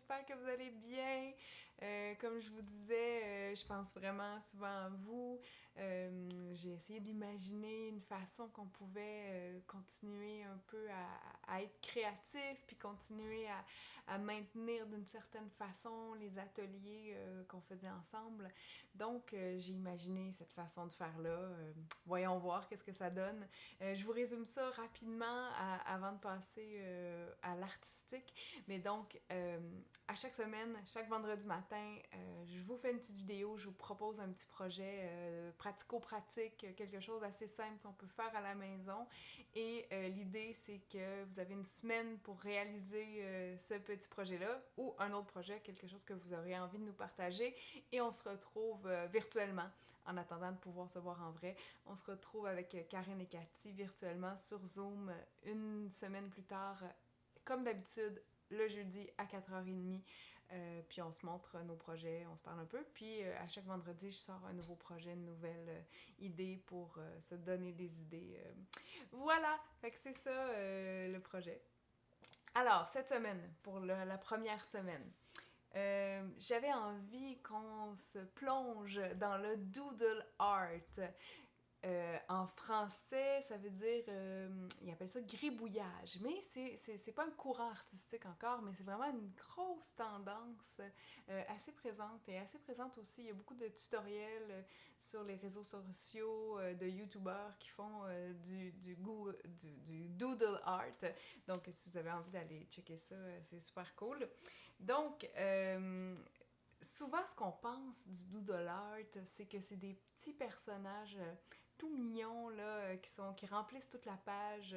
j'espère que vous allez bien. Comme je vous disais, je pense vraiment souvent à vous. J'ai essayé d'imaginer une façon qu'on pouvait continuer un peu à être créatif, puis continuer à maintenir d'une certaine façon les ateliers qu'on faisait ensemble. Donc, j'ai imaginé cette façon de faire-là. Voyons voir qu'est-ce que ça donne. Je vous résume ça rapidement avant de passer à l'artistique. Mais donc, à chaque semaine, chaque vendredi matin, je vous fais une petite vidéo, je vous propose un petit projet pratico-pratique, quelque chose d'assez simple qu'on peut faire à la maison. Et l'idée, c'est que vous avez une semaine pour réaliser ce petit projet-là ou un autre projet, quelque chose que vous aurez envie de nous partager. Et on se retrouve virtuellement, en attendant de pouvoir se voir en vrai. On se retrouve avec Karen et Cathy virtuellement sur Zoom une semaine plus tard, comme d'habitude, le jeudi à 4h30. Puis on se montre nos projets, on se parle un peu. Puis à chaque vendredi, je sors un nouveau projet, une nouvelle idée pour se donner des idées. Voilà, fait que c'est ça le projet. Alors, cette semaine, pour la première semaine, j'avais envie qu'on se plonge dans le doodle art. En français, ça veut dire, ils appellent ça gribouillage, mais c'est pas un courant artistique encore, mais c'est vraiment une grosse tendance assez présente et assez présente aussi. Il y a beaucoup de tutoriels sur les réseaux sociaux de YouTubers qui font du doodle art. Donc, si vous avez envie d'aller checker ça, c'est super cool. Donc, souvent, ce qu'on pense du doodle art, c'est que c'est des petits personnages tout mignons là, qui remplissent toute la page,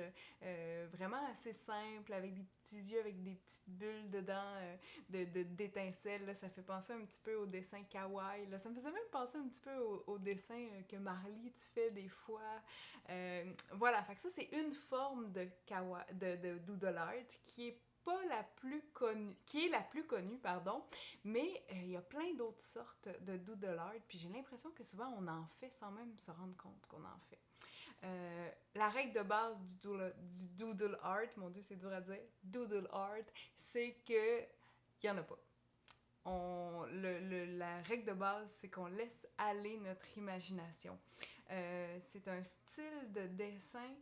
vraiment assez simples, avec des petits yeux, avec des petites bulles dedans, d'étincelles. Là. Ça fait penser un petit peu au dessin kawaii. Là. Ça me faisait même penser un petit peu au dessin que Marly, tu fais des fois. Voilà, fait que ça, c'est une forme de doodle art qui est pas la plus connue, qui est la plus connue, pardon, mais il y a plein d'autres sortes de doodle art, puis j'ai l'impression que souvent on en fait sans même se rendre compte qu'on en fait. La règle de base du doodle art, mon Dieu, c'est dur à dire, doodle art, c'est que il y en a pas. La règle de base, c'est qu'on laisse aller notre imagination. C'est un style de dessin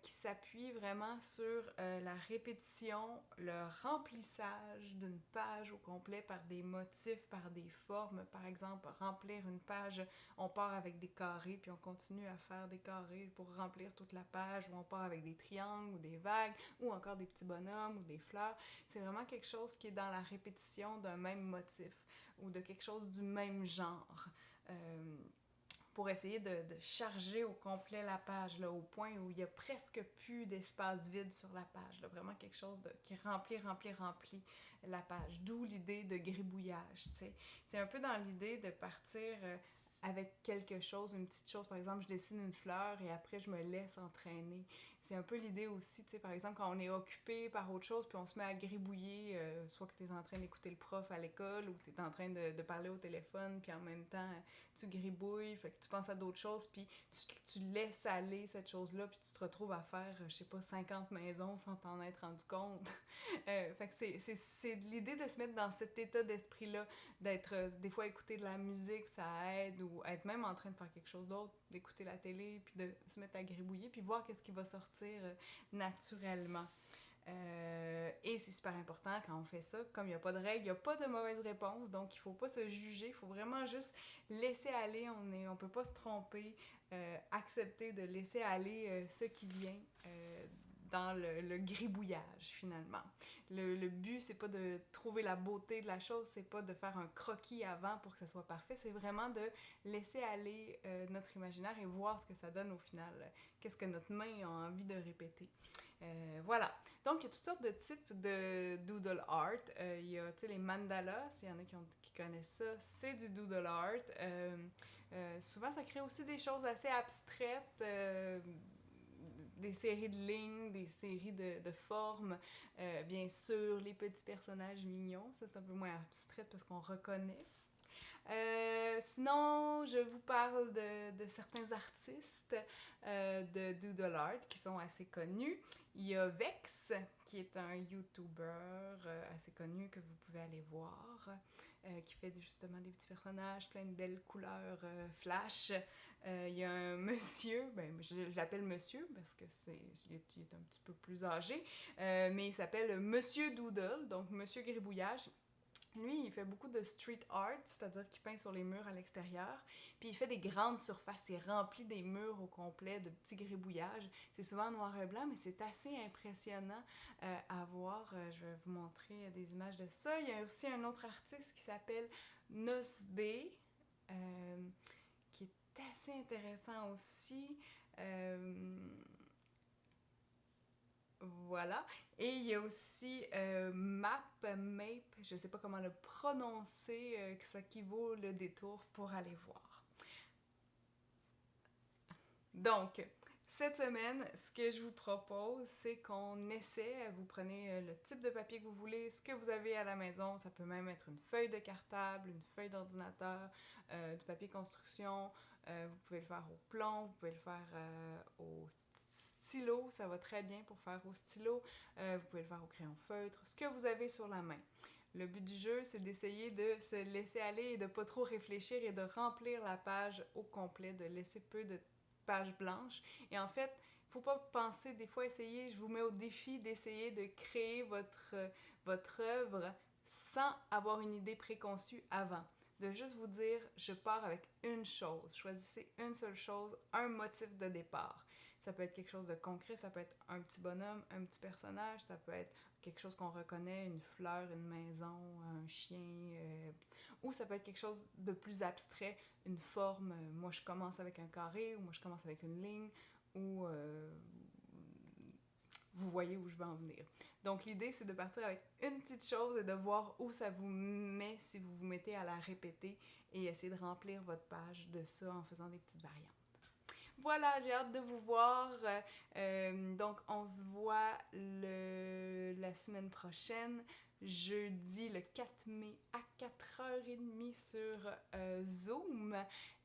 qui s'appuie vraiment sur la répétition, le remplissage d'une page au complet par des motifs, par des formes. Par exemple, remplir une page, on part avec des carrés, puis on continue à faire des carrés pour remplir toute la page, ou on part avec des triangles ou des vagues, ou encore des petits bonhommes ou des fleurs. C'est vraiment quelque chose qui est dans la répétition d'un même motif ou de quelque chose du même genre. Euh, pour essayer de charger au complet la page, là, au point où il n'y a presque plus d'espace vide sur la page. Là, vraiment quelque chose qui remplit la page. D'où l'idée de gribouillage. T'sais. C'est un peu dans l'idée de partir avec quelque chose, une petite chose. Par exemple, je dessine une fleur et après, je me laisse entraîner. C'est un peu l'idée aussi, tu sais, par exemple, quand on est occupé par autre chose, puis on se met à gribouiller, soit que tu es en train d'écouter le prof à l'école ou tu es en train de parler au téléphone, puis en même temps, tu gribouilles, fait que tu penses à d'autres choses, puis tu laisses aller cette chose-là, puis tu te retrouves à faire, je sais pas, 50 maisons sans t'en être rendu compte. Fait que c'est l'idée de se mettre dans cet état d'esprit-là, d'être, des fois, écouter de la musique, ça aide, ou être même en train de faire quelque chose d'autre, d'écouter la télé, puis de se mettre à gribouiller, puis voir qu'est-ce qui va sortir naturellement. Et c'est super important quand on fait ça, comme il n'y a pas de règle, il n'y a pas de mauvaise réponse, donc il ne faut pas se juger, il faut vraiment juste laisser aller, on peut pas se tromper, accepter de laisser aller ce qui vient dans le gribouillage finalement. Le but, c'est pas de trouver la beauté de la chose, c'est pas de faire un croquis avant pour que ça soit parfait, c'est vraiment de laisser aller notre imaginaire et voir ce que ça donne au final, qu'est-ce que notre main a envie de répéter. Voilà. Donc, il y a toutes sortes de types de doodle art. Il y a, tu sais, les mandalas, s'il y en a qui connaissent ça, c'est du doodle art. Souvent, ça crée aussi des choses assez abstraites, des séries de lignes, des séries de formes. Bien sûr, les petits personnages mignons, ça c'est un peu moins abstrait parce qu'on reconnaît. Sinon, je vous parle de certains artistes de Doodle Art qui sont assez connus. Il y a Vex, qui est un YouTuber assez connu que vous pouvez aller voir, qui fait justement des petits personnages, plein de belles couleurs flash. Il y a un monsieur, ben, je l'appelle monsieur parce que il est un petit peu plus âgé, mais il s'appelle Monsieur Doodle, donc Monsieur Gribouillage. Lui, il fait beaucoup de street art, c'est-à-dire qu'il peint sur les murs à l'extérieur. Puis il fait des grandes surfaces, il remplit des murs au complet de petits gribouillages. C'est souvent noir et blanc, mais c'est assez impressionnant à voir. Je vais vous montrer des images de ça. Il y a aussi un autre artiste qui s'appelle Nosbe, qui est assez intéressant aussi. Voilà. Et il y a aussi Mape, je ne sais pas comment le prononcer, que ça équivaut le détour pour aller voir. Donc, cette semaine, ce que je vous propose, c'est qu'on essaie, vous prenez le type de papier que vous voulez, ce que vous avez à la maison, ça peut même être une feuille de cartable, une feuille d'ordinateur, du papier construction, vous pouvez le faire au plomb, vous pouvez le faire au stylo, ça va très bien pour faire au stylo, vous pouvez le faire au crayon feutre, ce que vous avez sur la main. Le but du jeu, c'est d'essayer de se laisser aller et de ne pas trop réfléchir et de remplir la page au complet, de laisser peu de pages blanches. Et en fait, il ne faut pas penser, des fois essayer, je vous mets au défi d'essayer de créer votre œuvre sans avoir une idée préconçue avant. De juste vous dire, je pars avec une chose. Choisissez une seule chose, un motif de départ. Ça peut être quelque chose de concret, ça peut être un petit bonhomme, un petit personnage, ça peut être quelque chose qu'on reconnaît, une fleur, une maison, un chien, ou ça peut être quelque chose de plus abstrait, une forme. Moi, je commence avec un carré, ou moi, je commence avec une ligne, ou vous voyez où je veux en venir. Donc, l'idée, c'est de partir avec une petite chose et de voir où ça vous met si vous vous mettez à la répéter et essayer de remplir votre page de ça en faisant des petites variantes. Voilà, j'ai hâte de vous voir. Donc, on se voit la semaine prochaine, jeudi le 4 mai à 4h30 sur Zoom.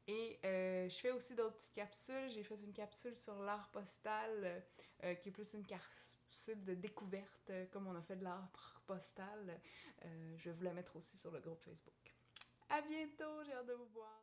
Et je fais aussi d'autres petites capsules. J'ai fait une capsule sur l'art postal, qui est plus une capsule de découverte, comme on a fait de l'art postal. Je vais vous la mettre aussi sur le groupe Facebook. À bientôt, j'ai hâte de vous voir.